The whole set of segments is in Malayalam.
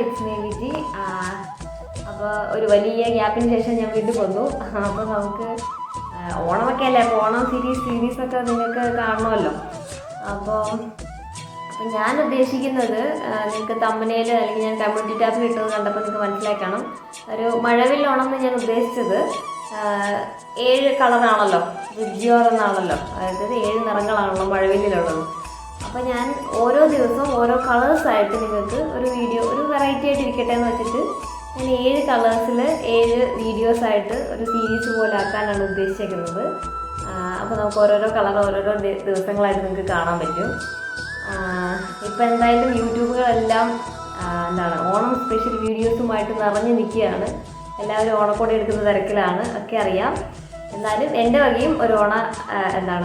It's me Viji. അപ്പോൾ ഒരു വലിയ ഗ്യാപ്പിന് ശേഷം ഞാൻ വീണ്ടും വന്നു. അപ്പോൾ നമുക്ക് ഓണമൊക്കെ അല്ലേ, അപ്പോൾ ഓണം സീരീസൊക്കെ നിങ്ങൾക്ക് കാണണമല്ലോ. അപ്പോൾ ഞാൻ ഉദ്ദേശിക്കുന്നത് നിങ്ങൾക്ക് തമ്പനയിൽ അല്ലെങ്കിൽ ഞാൻ കമ്മ്യൂണിറ്റി ടാബിൽ ഇട്ടത് കണ്ടപ്പോൾ നിങ്ങൾക്ക് മനസ്സിലായി കാണും. ഒരു മഴവിൽ ഓണം എന്ന് ഞാൻ ഉദ്ദേശിച്ചത് 7 കളറാണല്ലോ, വിജിയോർ എന്നാണല്ലോ, അതായത് 7 നിറങ്ങളാണല്ലോ മഴവില്ലിലുള്ളത്. അപ്പോൾ ഞാൻ ഓരോ ദിവസവും ഓരോ കളേഴ്സായിട്ട് നിങ്ങൾക്ക് ഒരു വീഡിയോ, ഒരു വെറൈറ്റി ആയിട്ട് ഇരിക്കട്ടെ എന്ന് വെച്ചിട്ട് ഞാൻ 7 കളേഴ്സിൽ 7 വീഡിയോസായിട്ട് ഒരു സീരീസ് പോലെ ആക്കാനാണ് ഉദ്ദേശിക്കുന്നത്. അപ്പോൾ നമുക്ക് ഓരോരോ കളർ ഓരോരോ ദിവസങ്ങളായിട്ട് നിങ്ങൾക്ക് കാണാൻ പറ്റും. ഇപ്പം എന്തായാലും യൂട്യൂബുകളെല്ലാം ഓണം സ്പെഷ്യൽ വീഡിയോസുമായിട്ട് നിറഞ്ഞു നിൽക്കുകയാണ്. എല്ലാവരും ഓണക്കോടി എടുക്കുന്ന തിരക്കിലാണ്, ഒക്കെ അറിയാം. എന്നാലും എൻ്റെ വകയും ഒരു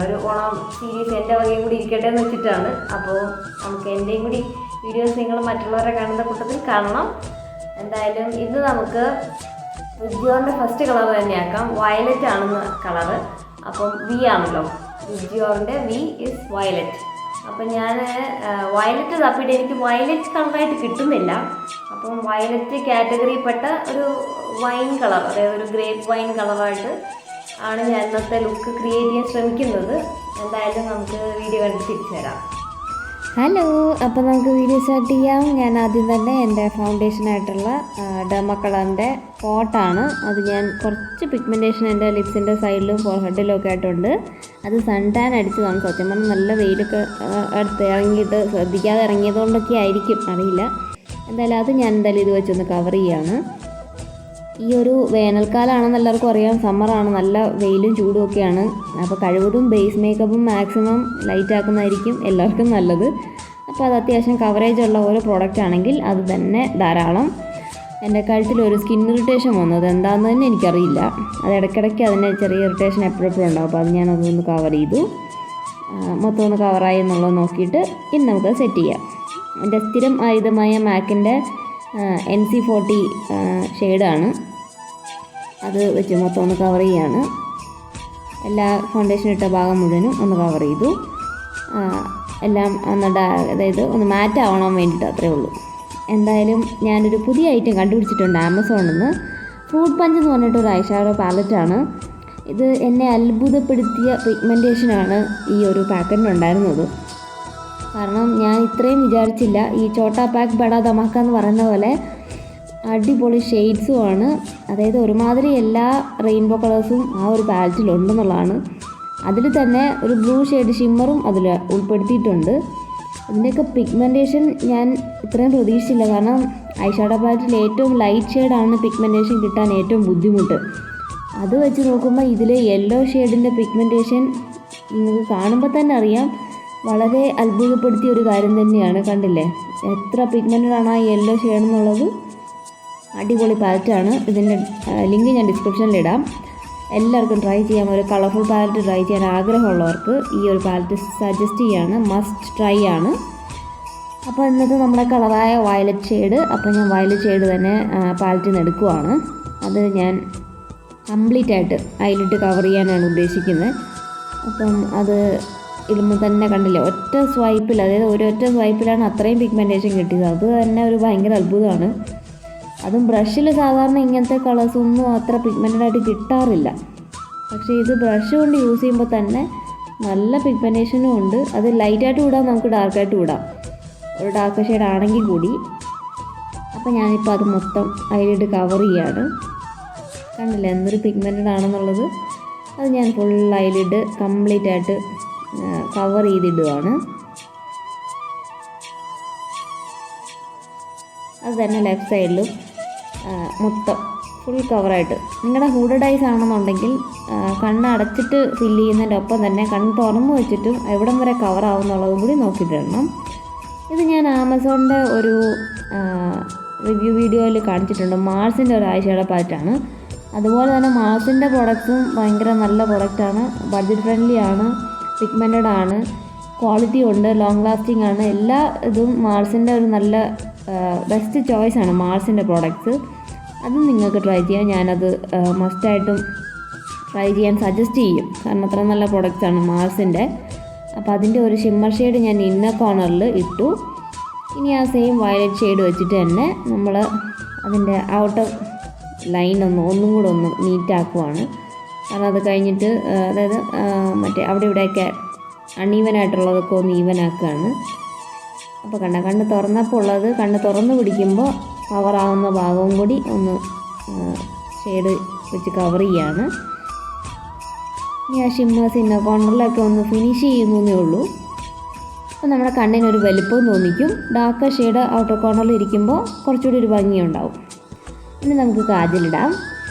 ഒരു ഓണം സീരീസ് എൻ്റെ വകയും കൂടി ഇരിക്കട്ടെ എന്ന് വെച്ചിട്ടാണ്. അപ്പോൾ നമുക്ക് എൻ്റെയും കൂടി വീഡിയോസ് നിങ്ങൾ മറ്റുള്ളവരെ കാണുന്ന കൂട്ടത്തിൽ കാണണം. എന്തായാലും ഇന്ന് നമുക്ക് വിജിയോറിൻ്റെ ഫസ്റ്റ് കളർ തന്നെയാക്കാം. വയലറ്റ് ആണെന്ന് കളറ്. അപ്പം വി ആണല്ലോ, വിജിയോറിൻ്റെ വി ഇസ് വയലറ്റ്. അപ്പം ഞാൻ വയലറ്റ് തപ്പിയിട്ട് എനിക്ക് വയലറ്റ് കളറായിട്ട് കിട്ടുന്നില്ല. അപ്പം വയലറ്റ് കാറ്റഗറിയിൽപ്പെട്ട ഒരു വൈൻ കളർ, അതായത് ഒരു ഗ്രേപ്പ് വൈൻ കളറായിട്ട് ആണ് ഞാൻ ഇന്നത്തെ ലുക്ക് ക്രിയേറ്റ് ചെയ്യാൻ ശ്രമിക്കുന്നത്. എന്തായാലും നമുക്ക് വീഡിയോ കണ്ട് തിരിച്ചു തരാം. ഹലോ, അപ്പോൾ നമുക്ക് വീഡിയോ സ്റ്റാർട്ട് ചെയ്യാം. ഞാൻ ആദ്യം തന്നെ എൻ്റെ ഫൗണ്ടേഷനായിട്ടുള്ള ഡെർമ കളറിൻ്റെ പോട്ടാണ്. അത് ഞാൻ കുറച്ച് പിഗ്മെൻറ്റേഷൻ എൻ്റെ ലിപ്സിൻ്റെ സൈഡിലും ഫോർഹെഡിലും ഒക്കെ ആയിട്ടുണ്ട്. അത് സൺ ടാൻ അടിച്ചതാണ്. സത്യം പറഞ്ഞാൽ നല്ല വെയിലൊക്കെ അടുത്ത് ഇറങ്ങിയിട്ട് ശ്രദ്ധിക്കാതെ ഇറങ്ങിയതുകൊണ്ടൊക്കെ ആയിരിക്കും, അറിയില്ല. എന്തായാലും അത് ഞാൻ ഇത് വെച്ചൊന്ന് കവർ ചെയ്യുകയാണ്. ഈ ഒരു വേനൽക്കാലമാണെന്ന് എല്ലാവർക്കും അറിയാം, സമ്മറാണ്, നല്ല വെയിലും ചൂടും ഒക്കെയാണ്. അപ്പോൾ കഴിവതും ബേസ് മേക്കപ്പും മാക്സിമം ലൈറ്റ് ആക്കുന്നതായിരിക്കും എല്ലാവർക്കും നല്ലത്. അപ്പോൾ അത് അത്യാവശ്യം കവറേജ് ഉള്ള ഒരു പ്രോഡക്റ്റ് ആണെങ്കിൽ അത് തന്നെ ധാരാളം. എൻ്റെ കഴുത്തിലൊരു സ്കിൻ ഇറിറ്റേഷൻ വന്നത് എന്താണെന്ന് തന്നെ എനിക്കറിയില്ല. അത് ഇടയ്ക്കിടയ്ക്ക് അതിൻ്റെ ചെറിയ ഇറിറ്റേഷൻ എപ്പോഴും ഉണ്ടാവും. അപ്പോൾ അത് ഞാനതൊന്ന് കവർ ചെയ്തു. മൊത്തം ഒന്ന് കവറായി എന്നുള്ളത് നോക്കിയിട്ട് ഇനി നമുക്ക് സെറ്റ് ചെയ്യാം. എൻ്റെ സ്ഥിരം ആയുധമായ മാക്കിൻ്റെ NC40 ഷെയ്ഡാണ്. അത് വെച്ച് മൊത്തം ഒന്ന് കവർ ചെയ്യാണ്. എല്ലാ ഫൗണ്ടേഷൻ ഇട്ട ഭാഗം മുഴുവനും ഒന്ന് കവർ ചെയ്തു. എല്ലാം അതായത് ഒന്ന് മാറ്റ് ആവണം വേണ്ടിയിട്ട്, അത്രേ ഉള്ളൂ. എന്തായാലും ഞാനൊരു പുതിയ ഐറ്റം കണ്ടുപിടിച്ചിട്ടുണ്ട് ആമസോണിൽ നിന്ന്. ഫ്രൂട്ട് പഞ്ച് എന്ന് പറഞ്ഞിട്ടൊരു ഐഷാഡോ പാലറ്റാണ് ഇത്. എന്നെ അത്ഭുതപ്പെടുത്തിയ പിഗ്മെൻറ്റേഷനാണ് ഈ ഒരു പാക്കറ്റിനുണ്ടായിരുന്നത്. കാരണം ഞാൻ ഇത്രയും വിചാരിച്ചില്ല. ഈ ചോട്ടാ പാക്ക് ബഡാ ധമാക്ക എന്ന് പറയുന്ന പോലെ അടിപൊളി ഷെയ്ഡ്സുമാണ്. അതായത് ഒരുമാതിരി എല്ലാ റെയിൻബോ കളേഴ്സും ആ ഒരു പാലറ്റിലുണ്ടെന്നുള്ളതാണ്. അതിൽ തന്നെ ഒരു ബ്ലൂ ഷെയ്ഡ് ഷിമ്മറും അതിൽ ഉൾപ്പെടുത്തിയിട്ടുണ്ട്. ഇതിൻ്റെയൊക്കെ പിഗ്മെൻറ്റേഷൻ ഞാൻ ഇത്രയും പ്രതീക്ഷിച്ചില്ല. കാരണം ഐഷാഡോ പാലറ്റിൽ ഏറ്റവും ലൈറ്റ് ഷെയ്ഡാണ് പിഗ്മെൻറ്റേഷൻ കിട്ടാൻ ഏറ്റവും ബുദ്ധിമുട്ട്. അത് വെച്ച് നോക്കുമ്പോൾ ഇതിൽ യെല്ലോ ഷെയ്ഡിൻ്റെ പിഗ്മെൻറ്റേഷൻ നിങ്ങൾക്ക് കാണുമ്പോൾ തന്നെ അറിയാം, വളരെ അത്ഭുതപ്പെടുത്തിയ ഒരു കാര്യം തന്നെയാണ്. കണ്ടില്ലേ എത്ര പിഗ്മെൻറ്റഡാണ് ആ യെല്ലോ ഷെയ്ഡ് എന്നുള്ളത്. അടിപൊളി പാലറ്റാണ്. ഇതിൻ്റെ ലിങ്ക് ഞാൻ ഡിസ്ക്രിപ്ഷനിൽ ഇടാം. എല്ലാവർക്കും ട്രൈ ചെയ്യാം. ഒരു കളർഫുൾ പാലറ്റ് ട്രൈ ചെയ്യാൻ ആഗ്രഹമുള്ളവർക്ക് ഈ ഒരു പാലറ്റ് സജസ്റ്റ് ചെയ്യാണ്, മസ്റ്റ് ട്രൈ ആണ്. അപ്പോൾ ഇന്നത്തെ നമ്മുടെ കളറായ വയലറ്റ് ഷെയ്ഡ്. അപ്പോൾ ഞാൻ വയലറ്റ് ഷെയ്ഡ് തന്നെ പാലറ്റിൽ നിന്ന് എടുക്കുവാണ്. അത് ഞാൻ കംപ്ലീറ്റ് ആയിട്ട് അതിലിട്ട് കവർ ചെയ്യാനാണ് ഉദ്ദേശിക്കുന്നത്. അപ്പം അത് ഇടുമ്പോൾ തന്നെ കണ്ടില്ലേ, ഒറ്റ സ്വൈപ്പിൽ, അതായത് ഒരൊറ്റ സ്വൈപ്പിലാണ് അത്രയും പിഗ്മെൻറ്റേഷൻ കിട്ടിയത്. അത് തന്നെ ഒരു ഭയങ്കര അത്ഭുതമാണ്. അതും ബ്രഷിൽ സാധാരണ ഇങ്ങനത്തെ കളേഴ്സൊന്നും അത്ര പിഗ്മെൻറ്റഡായിട്ട് കിട്ടാറില്ല. പക്ഷേ ഇത് ബ്രഷ് കൊണ്ട് യൂസ് ചെയ്യുമ്പോൾ തന്നെ നല്ല പിഗ്മെൻറ്റേഷനും ഉണ്ട്. അത് ലൈറ്റായിട്ട് വിടാം, നമുക്ക് ഡാർക്കായിട്ട് വിടാം, ഒരു ഡാർക്ക് ഷെയ്ഡ് ആണെങ്കിൽ കൂടി. അപ്പോൾ ഞാനിപ്പോൾ അത് മൊത്തം അതിലിട്ട് കവർ ചെയ്യാണ്. കണ്ടില്ലേ എന്തൊരു പിഗ്മെൻറ്റഡ് ആണെന്നുള്ളത്. അത് ഞാൻ ഫുൾ അതിലിട്ട് കംപ്ലീറ്റ് ആയിട്ട് കവർ ചെയ്തിടുകയാണ്. അത് തന്നെ ലെഫ്റ്റ് സൈഡിലും മൊത്തം ഫുൾ കവറായിട്ട്. നിങ്ങളുടെ ഹൂഡഡ് ഐസ് ആണെന്നുണ്ടെങ്കിൽ കണ്ണ് അടച്ചിട്ട് ഫില്ല് ചെയ്യുന്നതിൻ്റെ ഒപ്പം തന്നെ കണ്ണ് തുറന്ന് വെച്ചിട്ടും എവിടം വരെ കവർ ആവുമെന്നുള്ളതും കൂടി നോക്കിയിട്ടിടണം. ഇത് ഞാൻ ആമസോണിൻ്റെ ഒരു റിവ്യൂ വീഡിയോയിൽ കാണിച്ചിട്ടുണ്ട്. മാർസിൻ്റെ ഒരു ഐഷാഡോ പാലറ്റാണ്. അതുപോലെ തന്നെ മാർസിൻ്റെ പ്രൊഡക്ട്സും ഭയങ്കര നല്ല പ്രൊഡക്റ്റാണ്. ബഡ്ജറ്റ് ഫ്രണ്ട്ലി ആണ്, പിഗ്മെൻറ്റഡ് ആണ്, ക്വാളിറ്റി ഉണ്ട്, ലോങ് ലാസ്റ്റിംഗ് ആണ്. എല്ലാ ഇതും മാർസിൻ്റെ ഒരു നല്ല ബെസ്റ്റ് ചോയ്സാണ് മാർസിൻ്റെ പ്രോഡക്റ്റ്സ്. അതും നിങ്ങൾക്ക് ട്രൈ ചെയ്യാം. ഞാനത് മസ്റ്റായിട്ടും ട്രൈ ചെയ്യാൻ സജസ്റ്റ് ചെയ്യും. കാരണം അത്ര നല്ല പ്രൊഡക്റ്റ്സാണ് മാർസിൻ്റെ. അപ്പോൾ അതിൻ്റെ ഒരു ഷിമ്മർ ഷെയ്ഡ് ഞാൻ ഇന്നർ കോർണറിൽ ഇട്ടു. ഇനി ആ സെയിം വയലറ്റ് ഷെയ്ഡ് വെച്ചിട്ട് തന്നെ നമ്മൾ അതിൻ്റെ ഔട്ടർ ലൈൻ ഒന്നും കൂടെ ഒന്ന് നീറ്റാക്കുവാണ്. കാരണം അത് കഴിഞ്ഞിട്ട് അതായത് മറ്റേ അവിടെ ഇവിടെയൊക്കെ അൺഈവനായിട്ടുള്ളതൊക്കെ ഒന്ന് ഈവനാക്കുകയാണ്. അപ്പോൾ കണ്ണ് തുറന്നപ്പോൾ ഉള്ളത് കണ്ണ് തുറന്ന് പിടിക്കുമ്പോൾ കവറാവുന്ന ഭാഗവും കൂടി ഒന്ന് ഷെയ്ഡ് വെച്ച് കവർ ചെയ്യാണ്. ഇനി ആ ഷിമ്മേഴ്സ് ഇന്ന കോർണറിലൊക്കെ ഒന്ന് ഫിനിഷ് ചെയ്യുന്നേ ഉള്ളൂ. അപ്പോൾ നമ്മുടെ കണ്ണിനൊരു വലിപ്പം തോന്നിക്കും. ഡാർക്ക് ഷെയ്ഡ് ഔട്ടർ കോർണറിൽ ഇരിക്കുമ്പോൾ കുറച്ചുകൂടി ഒരു ഭംഗിയുണ്ടാവും. ഇനി നമുക്ക് കാജലിടാം.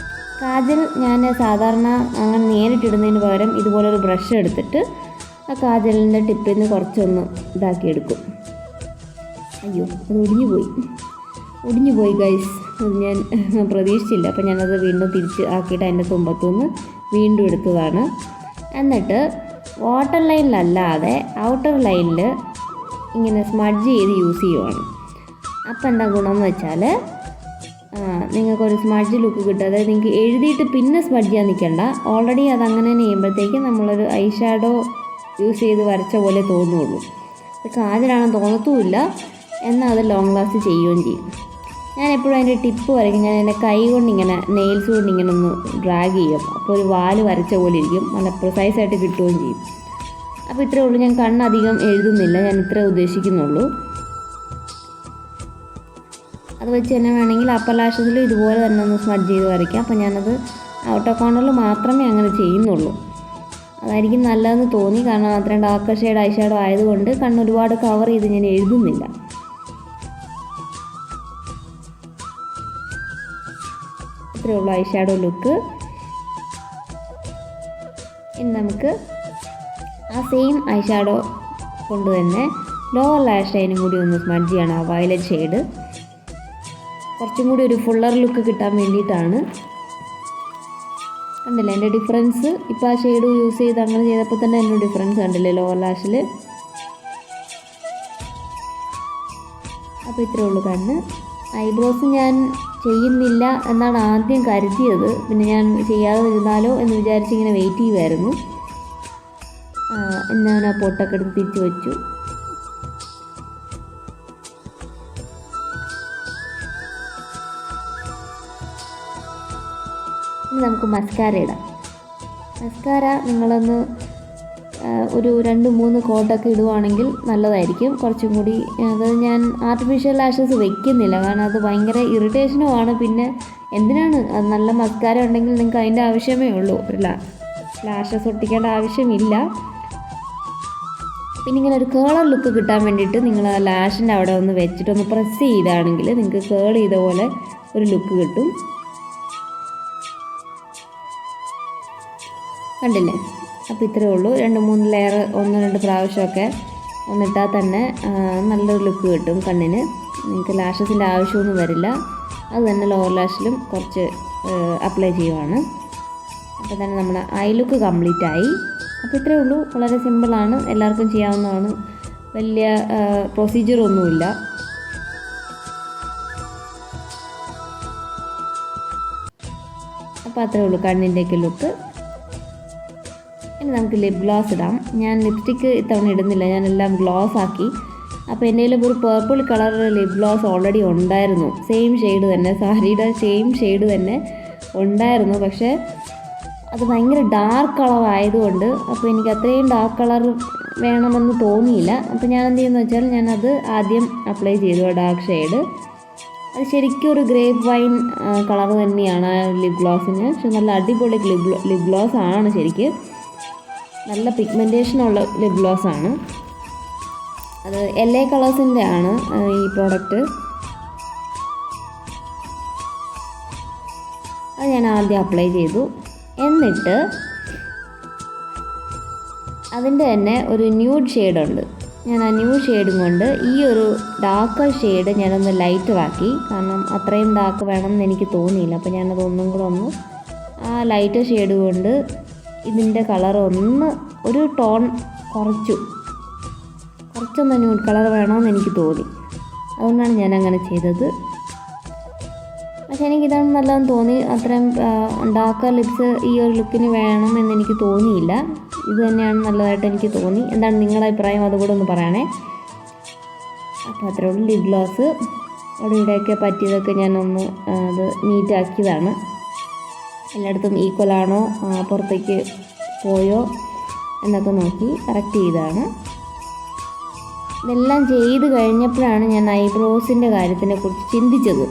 കാജൽ ഞാൻ സാധാരണ അങ്ങനെ നേരിട്ടിടുന്നതിന് പകരം ഇതുപോലൊരു ബ്രഷ് എടുത്തിട്ട് ആ കാജലിൻ്റെ ടിപ്പിൽ നിന്ന് കുറച്ചൊന്ന് ഇതാക്കിയെടുക്കും. അയ്യോ, അത് ഒടിഞ്ഞു പോയി ഗൈസ്. അത് ഞാൻ പ്രതീക്ഷിച്ചില്ല. അപ്പോൾ ഞാനത് വീണ്ടും തിരിച്ച് ആക്കിയിട്ട് അതിൻ്റെ തുമ്പത്തുനിന്ന് വീണ്ടും എടുത്തതാണ്. എന്നിട്ട് വാട്ടർ ലൈനിലല്ലാതെ ഔട്ടർ ലൈനിൽ ഇങ്ങനെ സ്മഡ്ജ് ചെയ്ത് യൂസ് ചെയ്യുവാണ്. അപ്പോൾ എന്താ ഗുണമെന്ന് വെച്ചാൽ നിങ്ങൾക്കൊരു സ്മഡ്ജ് ലുക്ക് കിട്ടും. അതായത് നിങ്ങൾക്ക് എഴുതിയിട്ട് പിന്നെ സ്മഡ്ജ് ചെയ്യാൻ നിൽക്കണ്ട. ഓൾറെഡി അതങ്ങനെ തന്നെ ചെയ്യുമ്പോഴത്തേക്ക് നമ്മളൊരു ഐ ഷാഡോ യൂസ് ചെയ്ത് വരച്ച പോലെ തോന്നുള്ളൂ. അത് കാജലാണെന്ന് തോന്നത്തുമില്ല, എന്നാൽ അത് ലോങ് ലാസ്റ്റ് ചെയ്യുകയും ചെയ്യും. ഞാൻ എപ്പോഴും അതിൻ്റെ ടിപ്പ് വരയ്ക്കും. ഞാൻ എൻ്റെ കൈ കൊണ്ട് ഇങ്ങനെ നെയിൽസ് കൊണ്ട് ഇങ്ങനെ ഒന്ന് ഡ്രാഗ് ചെയ്യും. അപ്പോൾ ഒരു വാല് വരച്ച പോലെ ഇരിക്കും, നല്ല പ്രിസൈസായിട്ട് കിട്ടുകയും ചെയ്യും. അപ്പോൾ ഇത്രയേ ഉള്ളൂ. ഞാൻ കണ്ണധികം എഴുതുന്നില്ല, ഞാൻ ഇത്രേ ഉദ്ദേശിക്കുന്നുള്ളൂ. അത് വെച്ച് തന്നെ വേണമെങ്കിൽ അപ്പർ ലാഷസിൽ ഇതുപോലെ തന്നെ ഒന്ന് സ്മഡ്ജ് ചെയ്ത് വരയ്ക്കാം. അപ്പോൾ ഞാനത് ഔട്ടർ കോർണറിൽ മാത്രമേ അങ്ങനെ ചെയ്യുന്നുള്ളൂ. അതായിരിക്കും നല്ലതെന്ന് തോന്നി. കാരണം അത്രയും ഡാർക്ക് ഷെയ്ഡ് ഐ ഷാഡോ ആയതുകൊണ്ട് കണ്ണ് ഒരുപാട് കവർ ചെയ്ത് ഞാൻ എഴുതുന്നില്ല. ഇത്രയേ ഉള്ളൂ ഐ ഷാഡോ ലുക്ക്. ഇനി നമുക്ക് ആ സെയിം ഐ ഷാഡോ കൊണ്ട് തന്നെ ലോവർ ലാഷ് ലൈനും കൂടി ഒന്ന് സ്മഡ്ജ് ചെയ്യണം. ആ വയലറ്റ് ഷെയ്ഡ് കുറച്ചും കൂടി ഒരു ഫുള്ളർ ലുക്ക് കിട്ടാൻ വേണ്ടിയിട്ടാണ്. കണ്ടില്ലേ എൻ്റെ ഡിഫറൻസ്? ഇപ്പോൾ ആ ഷെയ്ഡ് യൂസ് ചെയ്ത് അങ്ങനെ ചെയ്തപ്പോൾ തന്നെ എൻ്റെ ഡിഫറൻസ് കണ്ടില്ലേ ലോവർ ലാഷിൽ? അപ്പോൾ ഇത്രയേ ഉള്ളൂ കണ്ണ്. ഐബ്രോസ് ഞാൻ ചെയ്യുന്നില്ല എന്നാണ് ആദ്യം കരുതിയത്. പിന്നെ ഞാൻ ചെയ്യാതെ ഇരുന്നാലോ എന്ന് വിചാരിച്ച് ഇങ്ങനെ വെയിറ്റ് ചെയ്യുമായിരുന്നു. ഞാൻ ആ പൊട്ടൊക്കെ എടുത്ത് തിരിച്ച് വെച്ചു. ഇനി നമുക്ക് മസ്കാര ഇടാം. മസ്കാര നിങ്ങളൊന്ന് ഒരു 2-3 കോട്ടൊക്കെ ഇടുവാണെങ്കിൽ നല്ലതായിരിക്കും. കുറച്ചും കൂടി അത് ഞാൻ ആർട്ടിഫിഷ്യൽ ലാഷസ് വെക്കുന്നില്ല, കാരണം അത് ഭയങ്കര ഇറിറ്റേഷനുമാണ്. പിന്നെ എന്തിനാണ് അത്? നല്ല മസ്കാര ഉണ്ടെങ്കിൽ നിങ്ങൾക്ക് അതിൻ്റെ ആവശ്യമേ ഉള്ളൂ, ഒരു ലാഷസ് ഒട്ടിക്കേണ്ട ആവശ്യമില്ല. പിന്നെ ഇങ്ങനെ ഒരു കേളർ ലുക്ക് കിട്ടാൻ വേണ്ടിയിട്ട് നിങ്ങൾ ആ ലാഷിൻ്റെ അവിടെ ഒന്ന് വെച്ചിട്ടൊന്ന് പ്രസ് ചെയ്താണെങ്കിൽ നിങ്ങൾക്ക് കേൾ ചെയ്ത പോലെ ഒരു ലുക്ക് കിട്ടും. കണ്ടില്ലേ? അപ്പോൾ ഇത്രയേ ഉള്ളൂ. 2-3 ലെയർ 1-2 പ്രാവശ്യമൊക്കെ ഒന്നിട്ടാൽ തന്നെ നല്ലൊരു ലുക്ക് കിട്ടും കണ്ണിന്. നിങ്ങൾക്ക് ലാഷസിൻ്റെ ആവശ്യമൊന്നും വരില്ല. അത് തന്നെ ലോവർ ലാഷിലും കുറച്ച് അപ്ലൈ ചെയ്യുവാണ്. അപ്പോൾ തന്നെ നമ്മുടെ ഐ ലുക്ക് കംപ്ലീറ്റ് ആയി. അപ്പോൾ ഇത്രയേ ഉള്ളൂ. വളരെ സിമ്പിളാണ്, എല്ലാവർക്കും ചെയ്യാവുന്നതാണ്. വലിയ പ്രൊസീജിയറൊന്നുമില്ല. അപ്പോൾ അത്രയേ ഉള്ളൂ കണ്ണിൻ്റെയൊക്കെ ലുക്ക്. ഇനി നമുക്ക് ലിപ് ഗ്ലോസ് ഇടാം. ഞാൻ ലിപ്സ്റ്റിക്ക് ഇത്തവണ ഇടുന്നില്ല, ഞാനെല്ലാം ഗ്ലോസ് ആക്കി. അപ്പോൾ എൻ്റെ കയ്യിൽ ഒരു purple colour lip gloss already ഉണ്ടായിരുന്നു. സെയിം ഷെയ്ഡ് തന്നെ, സാരിയുടെ സെയിം ഷെയ്ഡ് തന്നെ ഉണ്ടായിരുന്നു. പക്ഷേ അത് ഭയങ്കര ഡാർക്ക് കളർ ആയതുകൊണ്ട് അപ്പോൾ എനിക്ക് അത്രയും ഡാർക്ക് കളർ വേണമെന്ന് തോന്നിയില്ല. അപ്പോൾ ഞാൻ എന്ത് ചെയ്യുന്നത് വെച്ചാൽ ഞാനത് ആദ്യം അപ്ലൈ ചെയ്തു ഡാർക്ക് ഷെയ്ഡ്. അത് ശരിക്കും ഒരു ഗ്രേപ്പ് വൈൻ കളർ തന്നെയാണ് ലിപ് ഗ്ലോസിന്. പക്ഷെ നല്ല അടിപൊളി ലിപ് ഗ്ലോസ് ആണ്. ശരിക്കും നല്ല പിഗ്മെൻറ്റേഷനുള്ള ലിപ് ഗ്ലോസ് ആണ്. അത് LA കളേഴ്സിൻ്റെ ആണ് ഈ പ്രോഡക്റ്റ്. അത് ഞാൻ ആദ്യം അപ്ലൈ ചെയ്തു. എന്നിട്ട് അതിൻ്റെ തന്നെ ഒരു ന്യൂഡ് ഷെയ്ഡുണ്ട്. ഞാൻ ആ ന്യൂഡ് ഷെയ്ഡും കൊണ്ട് ഈ ഒരു ഡാർക്ക് ഷെയ്ഡ് ഞാനൊന്ന് ലൈറ്ററാക്കി. കാരണം അത്രയും ഡാർക്ക് വേണമെന്ന് എനിക്ക് തോന്നിയില്ല. അപ്പോൾ ഞാനത് ഒന്നും കൂടെ ഒന്ന് ആ ലൈറ്റ് ഷെയ്ഡ് കൊണ്ട് ഇതിൻ്റെ കളർ ഒന്ന് ഒരു ടോൺ കുറച്ചൊന്ന് ന്യൂഡ് കളർ വേണമെന്ന് എനിക്ക് തോന്നി. അതുകൊണ്ടാണ് ഞാൻ അങ്ങനെ ചെയ്തത്. പക്ഷേ എനിക്കിതാണ് നല്ലതെന്ന് തോന്നി. അത്രയും ഡാർക്ക് ലിപ്സ് ഈ ഒരു ലുക്കിന് വേണം എന്നെനിക്ക് തോന്നിയില്ല. ഇത് തന്നെയാണ് നല്ലതായിട്ട് എനിക്ക് തോന്നി. എന്താണ് നിങ്ങളുടെ അഭിപ്രായം? അതുകൂടെ ഒന്ന് പറയണേ. അപ്പോൾ അത്രേ ഉള്ളൂ. ലിപ് ഗ്ലോസ് അവിടെ ഇവിടെയൊക്കെ പറ്റിയതൊക്കെ ഞാനൊന്ന് അത് നീറ്റാക്കിയതാണ്. എല്ലായിടത്തും ഈക്വലാണോ, പുറത്തേക്ക് പോയോ എന്നൊക്കെ നോക്കി കറക്റ്റ് ചെയ്തതാണ്. ഇതെല്ലാം ചെയ്ത് കഴിഞ്ഞപ്പോഴാണ് ഞാൻ ഐബ്രോസിൻ്റെ കാര്യത്തിനെക്കുറിച്ച് ചിന്തിച്ചത്.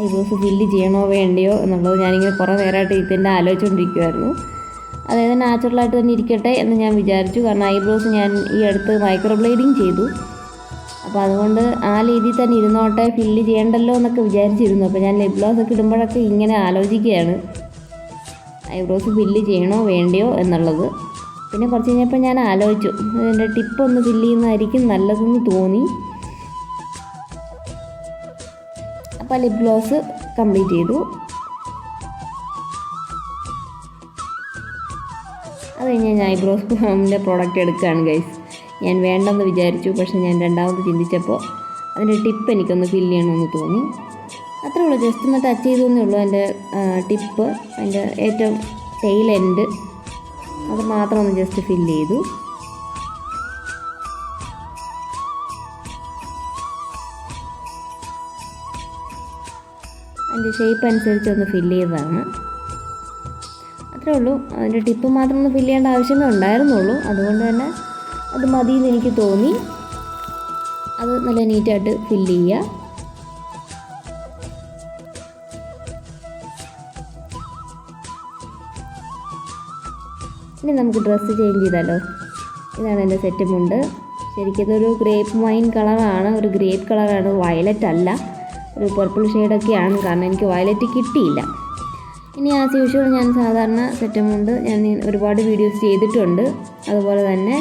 ഐബ്രോസ് ഫില്ല് ചെയ്യണോ വേണ്ടയോ എന്നുള്ളത് ഞാനിങ്ങനെ കുറേ നേരമായിട്ട് ഇതിൻ്റെ ആലോചിച്ചുകൊണ്ടിരിക്കുമായിരുന്നു. അതായത് നാച്ചുറലായിട്ട് തന്നെ ഇരിക്കട്ടെ എന്ന് ഞാൻ വിചാരിച്ചു. കാരണം ഐബ്രോസ് ഞാൻ ഈ അടുത്ത് മൈക്രോബ്ലേഡിങ് ചെയ്തു. അപ്പോൾ അതുകൊണ്ട് ആ രീതിയിൽ തന്നെ ഇരുന്നോട്ടെ, ഫില്ല് ചെയ്യണ്ടല്ലോ എന്നൊക്കെ വിചാരിച്ചിരുന്നു. അപ്പോൾ ഞാൻ ലിപ് ഗ്ലോസ് ഒക്കെ ഇടുമ്പോഴൊക്കെ ഇങ്ങനെ ആലോചിക്കുകയാണ്, ഐബ്രോസ് ഫില്ല് ചെയ്യണോ വേണ്ടയോ എന്നുള്ളത്. പിന്നെ കുറച്ച് കഴിഞ്ഞപ്പോൾ ഞാൻ ആലോചിച്ചു, ഇതിൻ്റെ ടിപ്പൊന്ന് ഫില്ല് ചെയ്യുന്നതായിരിക്കും നല്ലതെന്ന് തോന്നി. അപ്പോൾ ലിപ് ഗ്ലോസ് കംപ്ലീറ്റ് ചെയ്തു. അത് കഴിഞ്ഞ് ഞാൻ ഐബ്രോസിൻ്റെ പ്രോഡക്റ്റ് എടുക്കുകയാണ് ഗൈസ്. ഞാൻ വേണ്ടെന്ന് വിചാരിച്ചു, പക്ഷേ ഞാൻ രണ്ടാമത് ചിന്തിച്ചപ്പോൾ അതിൻ്റെ ടിപ്പ് എനിക്കൊന്ന് ഫില്ല് ചെയ്യണമെന്ന് തോന്നി. അത്രേ ഉള്ളൂ. ജസ്റ്റ് ഒന്ന് ടച്ച് ചെയ്തേ ഉള്ളൂ. അതിൻ്റെ ടിപ്പ്, അതിൻ്റെ ഏറ്റവും ടെയിൽ എൻഡ്, അത് മാത്രം ഒന്ന് ജസ്റ്റ് ഫില്ല് ചെയ്തു. അതിൻ്റെ ഷേപ്പ് അനുസരിച്ച് ഒന്ന് ഫില്ല് ചെയ്തതാണ്. അത്രേ ഉള്ളൂ. അതിൻ്റെ ടിപ്പ് മാത്രം ഒന്ന് ഫില്ല് ചെയ്യേണ്ട ആവശ്യമേ ഉണ്ടായിരുന്നുള്ളൂ. അതുകൊണ്ട് തന്നെ അത് മതിയെന്ന് എനിക്ക് തോന്നി. അത് നല്ല നീറ്റായിട്ട് ഫില്ല് ചെയ്യുക. ഇനി നമുക്ക് ഡ്രസ്സ് ചേഞ്ച് ചെയ്താലോ. ഇതാണ് എൻ്റെ സെറ്റ് മുണ്ട്. ശരിക്കും ഇതൊരു ഗ്രേപ്പ് വൈൻ കളറാണ്, ഒരു ഗ്രേപ്പ് കളറാണ്, വയലറ്റ് അല്ല. ഒരു പർപ്പിൾ ഷെയ്ഡൊക്കെയാണ്, കാരണം എനിക്ക് വയലറ്റ് കിട്ടിയില്ല. ഇനി ആസ് യൂഷ്വൽ ഞാൻ സാധാരണ സെറ്റ് മുണ്ട് ഞാൻ ഒരുപാട് വീഡിയോസ് ചെയ്തിട്ടുണ്ട്. അതുപോലെ തന്നെ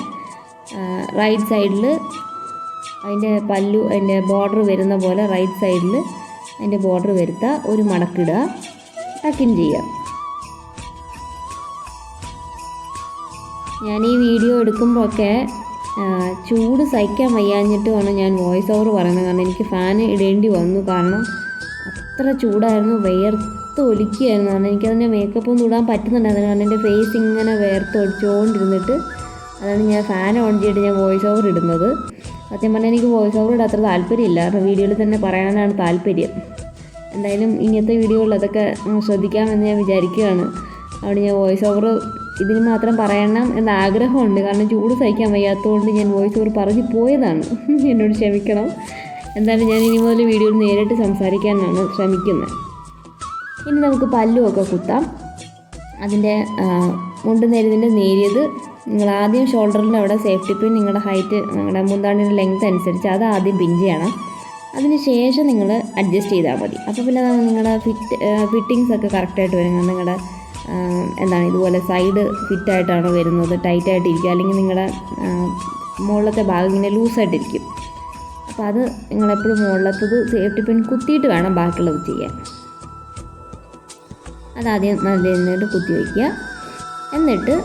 റൈറ്റ് സൈഡിൽ അതിൻ്റെ പല്ലു, അതിൻ്റെ ബോർഡർ വരുന്ന പോലെ റൈറ്റ് സൈഡിൽ അതിൻ്റെ ബോർഡർ വരുത്തുക, ഒരു മടക്കിടുക, ടക്കിൻ ചെയ്യുക. ഞാൻ ഈ വീഡിയോ എടുക്കുമ്പോഴൊക്കെ ചൂട് സഹിക്കാൻ വയ്യാഞ്ഞിട്ടുമാണ് ഞാൻ വോയിസ് ഓവർ പറയുന്നത്. കാരണം എനിക്ക് ഫാൻ ഇടേണ്ടി വന്നു. കാരണം അത്ര ചൂടായിരുന്നു, വിയർത്ത് ഒലിക്കുകയായിരുന്നു. കാരണം എനിക്കതിൻ്റെ മേക്കപ്പ് ഒന്നും ഇടാൻ പറ്റുന്നുണ്ടായിരുന്നു. കാരണം എൻ്റെ ഫേസ് ഇങ്ങനെ വിയർത്തൊലിച്ചുകൊണ്ടിരുന്നിട്ട് അതാണ് ഞാൻ ഫാൻ ഓൺ ചെയ്തിട്ട് ഞാൻ വോയിസ് ഓവർ ഇടുന്നത്. സത്യം പറഞ്ഞാൽ എനിക്ക് വോയിസ് ഓവർ ഇടാൻ അത്ര താല്പര്യമില്ല. കാരണം വീഡിയോയിൽ തന്നെ പറയാനാണ് താല്പര്യം. എന്തായാലും ഇങ്ങനത്തെ വീഡിയോകളിൽ അതൊക്കെ ശ്രദ്ധിക്കാമെന്ന് ഞാൻ വിചാരിക്കുകയാണ്. അവിടെ ഞാൻ വോയിസ് ഓവർ ഇതിന് മാത്രം പറയണം എന്ന ആഗ്രഹമുണ്ട്. കാരണം ചൂട് സഹിക്കാൻ വയ്യാത്തതുകൊണ്ട് ഞാൻ വോയിസ് ഓവർ പറഞ്ഞു പോയതാണ്. എന്നോട് ക്ഷമിക്കണം. എന്തായാലും ഞാൻ ഇനി മുതൽ വീഡിയോയിൽ നേരിട്ട് സംസാരിക്കാനാണ് ശ്രമിക്കുന്നത്. ഇനി നമുക്ക് പല്ലുമൊക്കെ കുത്താം. അതിൻ്റെ മുണ്ട് നേരിയതിൻ്റെ നേരിയത് നിങ്ങൾ ആദ്യം ഷോൾഡറിൻ്റെ അവിടെ സേഫ്റ്റി പിൻ, നിങ്ങളുടെ ഹൈറ്റ്, നിങ്ങളുടെ മുന്താണിയുടെ ലെങ്ത് അനുസരിച്ച് അത് ആദ്യം പിൻ ചെയ്യണം. അതിന് ശേഷം നിങ്ങൾ അഡ്ജസ്റ്റ് ചെയ്താൽ മതി. അപ്പോൾ പിന്നെ നിങ്ങളുടെ ഫിറ്റിങ്സ് ഒക്കെ കറക്റ്റായിട്ട് വരും. നിങ്ങളുടെ എന്താണ് ഇതുപോലെ സൈഡ് ഫിറ്റായിട്ടാണോ വരുന്നത്, ടൈറ്റായിട്ടിരിക്കുക, അല്ലെങ്കിൽ നിങ്ങളുടെ മുകളിലത്തെ ഭാഗം ഇങ്ങനെ ലൂസായിട്ടിരിക്കും. അപ്പോൾ അത് നിങ്ങളെപ്പോഴും മുകളിലത്തത് സേഫ്റ്റി പിൻ കുത്തിയിട്ട് വേണം ബാക്കിയുള്ളത് ചെയ്യാൻ. അതാദ്യം നല്ല എന്നിട്ട് കുത്തി വയ്ക്കുക. എന്നിട്ട്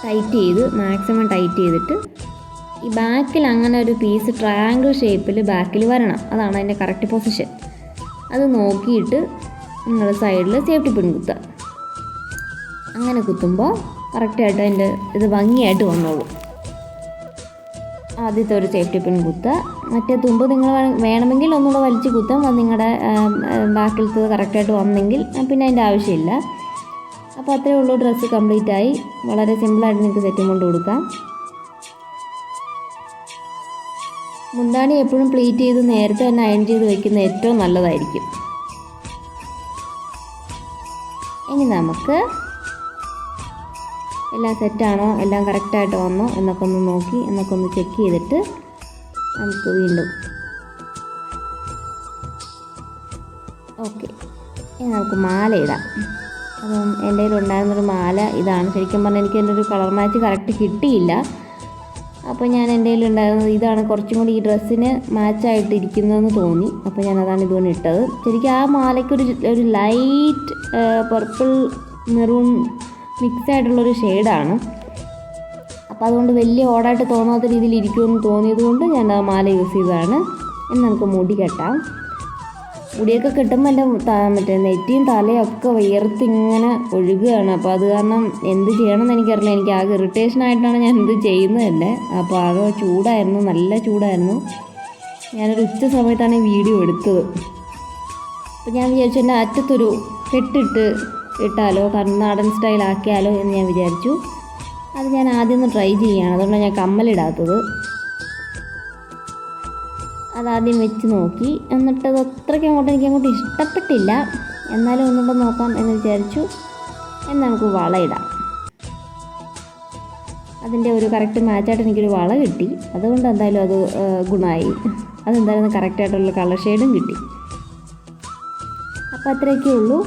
ടൈറ്റ് ചെയ്ത് മാക്സിമം ടൈറ്റ് ചെയ്തിട്ട് ഈ ബാക്കിൽ അങ്ങനെ ഒരു പീസ് ട്രയാങ്കിൾ ഷേപ്പിൽ ബാക്കിൽ വരണം. അതാണ് അതിൻ്റെ കറക്റ്റ് പൊസിഷൻ. അത് നോക്കിയിട്ട് നിങ്ങൾ സൈഡിൽ സേഫ്റ്റി പിൻ കുത്തുക. അങ്ങനെ കുത്തുമ്പോൾ കറക്റ്റായിട്ട് അതിൻ്റെ ഇത് ഭംഗിയായിട്ട് വന്നോളൂ. ആദ്യത്തെ ഒരു സേഫ്റ്റി പിൻ കുത്തുക. മറ്റേ തുമ്പ് നിങ്ങൾ വേണമെങ്കിൽ ഒന്നുകൂടെ വലിച്ച് കുത്താം. അത് നിങ്ങളുടെ ബാക്കിലത്തത് കറക്റ്റായിട്ട് വന്നെങ്കിൽ പിന്നെ അതിൻ്റെ ആവശ്യമില്ല. അപ്പോൾ അത്രയേ ഉള്ളൂ. ഡ്രസ്സ് കംപ്ലീറ്റ് ആയി. വളരെ സിമ്പിളായിട്ട് നിങ്ങൾക്ക് സെറ്റും കൊണ്ട് കൊടുക്കാം. മുന്താണി എപ്പോഴും പ്ലീറ്റ് ചെയ്ത് നേരത്തെ തന്നെ അയൺ ചെയ്ത് വെക്കുന്നത് ഏറ്റവും നല്ലതായിരിക്കും. ഇനി നമുക്ക് എല്ലാം സെറ്റാണോ, എല്ലാം കറക്റ്റായിട്ട് വന്നോ എന്നൊക്കെ ഒന്ന് നോക്കി എന്നൊക്കെ ഒന്ന് ചെക്ക് ചെയ്തിട്ട് നമുക്ക് വീണ്ടും ഓക്കെ. ഇനി നമുക്ക് മാല ഇടാം. അപ്പം എൻ്റെ കയ്യിലുണ്ടായിരുന്നൊരു മാല ഇതാണ്. ശരിക്കും പറഞ്ഞാൽ എനിക്ക് എൻ്റെ ഒരു കളർ മാച്ച് കറക്റ്റ് കിട്ടിയില്ല. അപ്പോൾ ഞാൻ എൻ്റെ കയ്യിലുണ്ടായിരുന്നത് ഇതാണ്. കുറച്ചും കൂടി ഈ ഡ്രസ്സിന് മാച്ചായിട്ടിരിക്കുന്നതെന്ന് തോന്നി. അപ്പോൾ ഞാൻ അതാണ് ഇതുകൊണ്ട് ഇട്ടത്. ശരിക്കും ആ മാലയ്ക്കൊരു ലൈറ്റ് പർപ്പിൾ മെറൂൺ മിക്സ് ആയിട്ടുള്ളൊരു ഷെയ്ഡാണ്. അപ്പോൾ അതുകൊണ്ട് വലിയ ഓടായിട്ട് തോന്നാത്ത രീതിയിൽ ഇരിക്കുമെന്ന് തോന്നിയത് കൊണ്ട് ഞാൻ ആ മാല യൂസ് ചെയ്തതാണ്. ഇനി നമുക്ക് മുടി കെട്ടാം. മുടിയൊക്കെ കെട്ടുമ്പോൾ എൻ്റെ മറ്റേ നെറ്റിയും തലയും ഒക്കെ വിയർത്തിങ്ങനെ ഒഴുകുകയാണ്. അപ്പോൾ അത് കാരണം എന്ത് ചെയ്യണമെന്ന് എനിക്കറിയില്ല. എനിക്ക് ആകെ ഇറിറ്റേഷനായിട്ടാണ് ഞാൻ ഇത് ചെയ്യുന്നത് തന്നെ. അപ്പോൾ ആകെ ചൂടായിരുന്നു, നല്ല ചൂടായിരുന്നു. ഞാനൊരു ഉച്ച സമയത്താണ് ഈ വീഡിയോ എടുത്തത്. അപ്പോൾ ഞാൻ വിചാരിച്ചു എൻ്റെ അറ്റത്തൊരു കെട്ടിട്ട് ഇട്ടാലോ, കർണാടൻ സ്റ്റൈലാക്കിയാലോ എന്ന് ഞാൻ വിചാരിച്ചു. അത് ഞാൻ ആദ്യം ഒന്ന് ട്രൈ ചെയ്യുകയാണ്. അതുകൊണ്ടാണ് ഞാൻ കമ്മലിടാത്തത്. അതാദ്യം വെച്ച് നോക്കി. എന്നിട്ടത് അത്രയ്ക്ക് എനിക്കങ്ങോട്ട് ഇഷ്ടപ്പെട്ടില്ല. എന്നാലും ഒന്നുകൂടെ നോക്കാം എന്ന് വിചാരിച്ചു. എന്നാൽ നമുക്ക് വളയിടാം. അതിൻ്റെ ഒരു കറക്റ്റ് മാച്ചായിട്ട് എനിക്കൊരു വള കിട്ടി. അതുകൊണ്ട് എന്തായാലും അത് ഗുണമായി. അതെന്തായാലും കറക്റ്റായിട്ടുള്ള കളർ ഷെയ്ഡും കിട്ടി. അപ്പോൾ അത്രയൊക്കെ ഉള്ളൂ.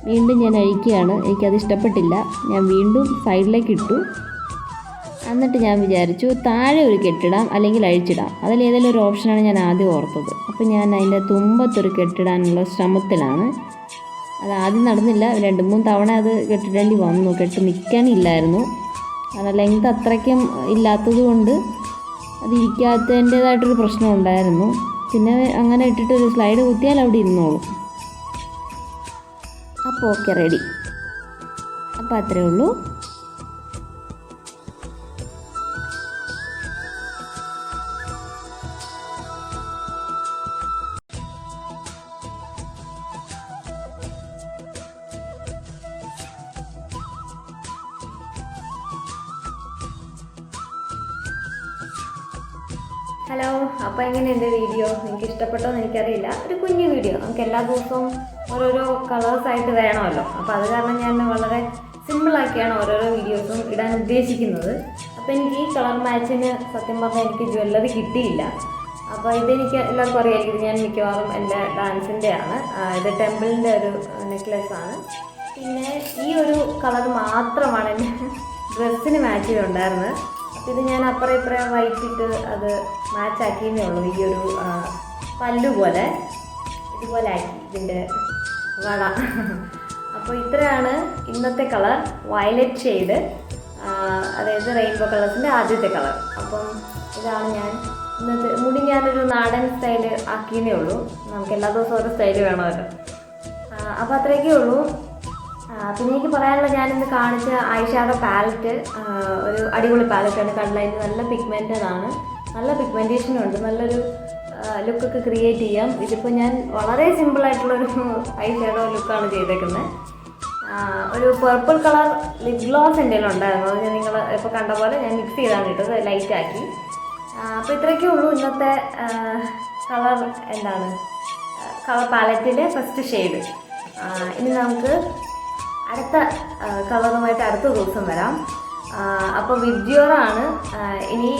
വീണ്ടും ഞാൻ അഴിക്കുകയാണ്. എനിക്കത് ഇഷ്ടപ്പെട്ടില്ല. ഞാൻ വീണ്ടും സൈഡിലേക്ക് ഇട്ടു. എന്നിട്ട് ഞാൻ വിചാരിച്ചു താഴെ ഒരു കെട്ടിടാം, അല്ലെങ്കിൽ അഴിച്ചിടാം. അതിലേതെങ്കിലും ഒരു ഓപ്ഷനാണ് ഞാൻ ആദ്യം ഓർത്തത്. അപ്പോൾ ഞാൻ അതിൻ്റെ തുമ്പത്തൊരു കെട്ടിടാനുള്ള ശ്രമത്തിലാണ്. അത് ആദ്യം നടന്നില്ല. 2-3 തവണ അത് കെട്ടിടേണ്ടി വന്നു. കെട്ട് നിൽക്കാനില്ലായിരുന്നു. കാരണം ലെങ്ത് അത്രയ്ക്കും ഇല്ലാത്തത് കൊണ്ട് അത് ഇരിക്കാത്തതിൻ്റേതായിട്ടൊരു പ്രശ്നം ഉണ്ടായിരുന്നു. പിന്നെ അങ്ങനെ ഇട്ടിട്ടൊരു സ്ലൈഡ് കുത്തിയാൽ അവിടെ ഇരുന്നോളും. അപ്പോൾ ഓക്കെ, റെഡി. അപ്പോൾ അത്രയേ ഉള്ളൂ. ഹലോ, അപ്പോൾ എങ്ങനെയുണ്ട് വീഡിയോ? നിങ്ങൾക്ക് ഇഷ്ടപ്പെട്ടോ എന്ന് എനിക്കറിയില്ല. ഒരു കുഞ്ഞു വീഡിയോ. നമുക്ക് എല്ലാ ദിവസവും ഓരോരോ കളേഴ്സായിട്ട് വേണമല്ലോ. അപ്പോൾ അത് കാരണം ഞാൻ വളരെ സിമ്പിളാക്കിയാണ് ഓരോരോ വീഡിയോസും ഇടാൻ ഉദ്ദേശിക്കുന്നത്. അപ്പോൾ എനിക്ക് ഈ കളർ മാച്ചിന് സത്യം പറഞ്ഞാൽ എനിക്ക് ജ്വല്ലറി കിട്ടിയില്ല. അപ്പോൾ ഇതെനിക്ക് എല്ലാവർക്കും അറിയാം. ഇത് ഞാൻ മിക്കവാറും എൻ്റെ ഡാൻസിൻ്റെയാണ്. ഇത് ടെമ്പിളിൻ്റെ ഒരു നെക്ലെസ്സാണ്. പിന്നെ ഈ ഒരു കളർ മാത്രമാണ് എൻ്റെ ഡ്രസ്സിന് മാച്ച് ചെയ്തുണ്ടായിരുന്നത്. ഇത് ഞാൻ അപ്പുറം ഇപ്പുറം വൈറ്റിട്ട് അത് മാച്ചാക്കിയേ ഉള്ളൂ. ഈ ഒരു പല്ലു പോലെ ഇതുപോലെ ആക്കി ഇതിൻ്റെ വള. അപ്പോൾ ഇത്രയാണ് ഇന്നത്തെ കളർ, വയലറ്റ് ഷെയ്ഡ്. അതായത് റെയിൻബോ കളേഴ്സിൻ്റെ ആദ്യത്തെ കളർ. അപ്പം ഇതാണ് ഞാൻ ഇന്നത്തെ മുടി. ഞാനൊരു നാടൻ സ്റ്റൈല് ആക്കിയേ ഉള്ളൂ. നമുക്ക് എല്ലാ ദിവസവും ഓരോ സ്റ്റൈല് വേണമല്ലോ. അപ്പോൾ അത്രയൊക്കെ ഉള്ളൂ. പിന്നെ എനിക്ക് പറയാനുള്ള, ഞാനിന്ന് കാണിച്ച ഐ ഷാഡോ പാലറ്റ് ഒരു അടിപൊളി പാലറ്റാണ്. കണ്ണിൽ നല്ല പിഗ്മെൻറ്റഡ് ആണ്, നല്ല പിഗ്മെൻറ്റേഷനും ഉണ്ട്. നല്ലൊരു ലുക്കൊക്കെ ക്രിയേറ്റ് ചെയ്യാം. ഇതിപ്പോൾ ഞാൻ വളരെ സിമ്പിളായിട്ടുള്ളൊരു ഐ ഷാഡോ ലുക്കാണ് ചെയ്തേക്കുന്നത്. ഒരു പർപ്പിൾ കളർ ലിപ് ഗ്ലോസ് എൻ്റെ ഉണ്ടായിരുന്നു. അത് ഞാൻ നിങ്ങൾ ഇപ്പോൾ കണ്ട പോലെ ഞാൻ മിക്സ് ചെയ്താണ് ഇട്ടത്, ലൈറ്റാക്കി. അപ്പോൾ ഇത്രയൊക്കെ ഉള്ളൂ ഇന്നത്തെ കളർ കളർ പാലറ്റിലെ ഫസ്റ്റ് ഷെയ്ഡ്. ഇനി നമുക്ക് അടുത്ത കളറുമായിട്ട് അടുത്ത ദിവസം വരാം. അപ്പോൾ വിബ്ജിയോറാണ് ഇനി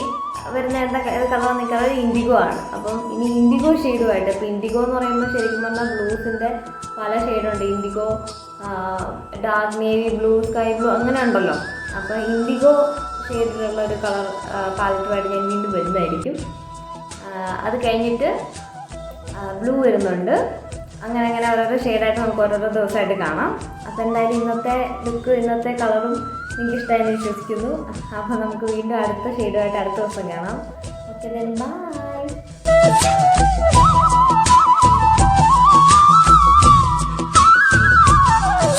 വരുന്ന. എന്താ കളർ നിൽക്കുന്നത്? ഇൻഡിഗോ ആണ്. അപ്പം ഇനി ഇൻഡിഗോ ഷെയ്ഡുമായിട്ട്. ഇപ്പോൾ ഇൻഡിഗോ എന്ന് പറയുമ്പോൾ ശരിക്കും പറഞ്ഞാൽ ബ്ലൂസിൻ്റെ പല ഷെയ്ഡുണ്ട്. Indigo, dark navy blue, sky blue, അങ്ങനെ ഉണ്ടല്ലോ. അപ്പോൾ ഇൻഡിഗോ ഷെയ്ഡിലുള്ള ഒരു കളർ പാലറ്റുമായിട്ട് ഞാൻ വീണ്ടും വരുന്നതായിരിക്കും. അത് കഴിഞ്ഞിട്ട് ബ്ലൂ വരുന്നുണ്ട്. അങ്ങനെ ഓരോരോ ഷെയ്ഡായിട്ട് നമുക്ക് ഓരോരോ ദിവസമായിട്ട് കാണാം. അപ്പോൾ എന്തായാലും ഇന്നത്തെ ലുക്ക്, ഇന്നത്തെ കളറും നിങ്ങൾക്ക് ഇഷ്ടമായെന്ന് വിശ്വസിക്കുന്നു. അപ്പോൾ നമുക്ക് വീണ്ടും അടുത്ത ഷെയ്ഡുമായിട്ട് അടുത്ത ദിവസം കാണാം. Okay, then bye.